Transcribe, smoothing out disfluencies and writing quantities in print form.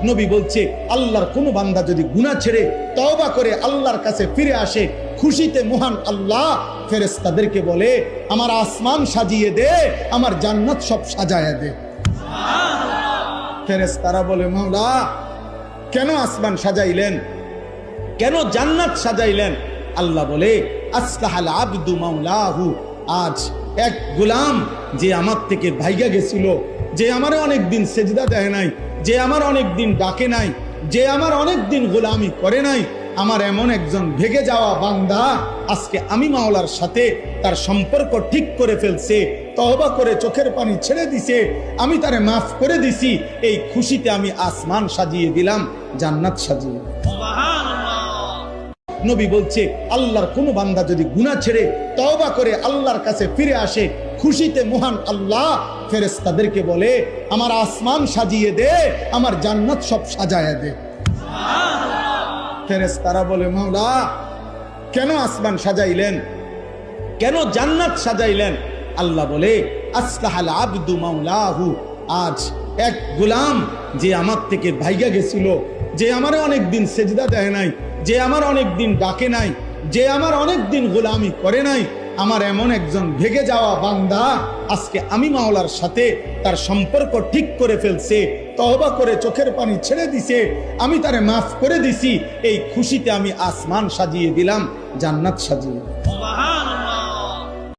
নবী বলছে আল্লাহর কোন বান্দা যদি গুনাহ ছেড়ে তওবা করে আল্লাহর কাছে ফিরে আসে, খুশিতে মহান আল্লাহ ফেরেশতাদেরকে বলে আমার আসমান সাজিয়ে দে, আমার জান্নাত সব সাজায়া দে। ফেরেশতারা বলে মাওলা কেন আসমান সাজাইলেন, কেন জান্নাত সাজাইলেন? আল্লাহ বলে আসলাহাল আবদু মাওলাহু, আজ এক গোলাম যে আমার থেকে ভাইগা গেছিল, যে আমার অনেক দিন সেজদা দেয় নাই, যে আমার অনেক দিন ডাকে নাই, যে আমার অনেক দিন গোলামি করে নাই, আমার এমন একজন ভেগে যাওয়া বান্দা আজকে আমি মাওলার সাথে তার সম্পর্ক ঠিক করে ফেলছে, তওবা করে চোখের পানি ছেড়ে দিছে, আমি তারে মাফ করে দিছি। এই খুশিতে আমি আসমান সাজিয়ে দিলাম, জান্নাত সাজিয়ে। নবী বলছে আল্লাহর কোন বান্দা যদি গুনাহ ছেড়ে তওবা করে আল্লাহর কাছে ফিরে আসে, খুশিতে মহান আল্লাহ ফেরেশতাদেরকে বলে আমার আসমান সাজিয়ে দে, আমার জান্নাত সব সাজায়া দে। ফেরেশতারা বলে মাওলা কেন আসমান সাজাইলেন, কেন জান্নাত সাজাইলেন? আল্লাহ বলে আসলাহাল আবদু মাওলাহু, আজ এক গোলাম যে আমার থেকে ভাইগা গেছিল, যে আমার অনেক দিন সেজদা দেয় নাই, যে আমার অনেক দিন ডাকে নাই, যে আমার অনেক দিন গোলামি করে নাই, আমার এমন একজন ভেগে যাওয়া বান্দা আজকে আমি মাওলার সাথে তার সম্পর্ক ঠিক করে ফেলছে, তওবা করে চোখের পানি ছেড়ে দিছে, আমি তারে মাফ করে দিছি। এই খুশিতে আমি আসমান সাজিয়ে দিলাম, জান্নাত সাজিয়ে।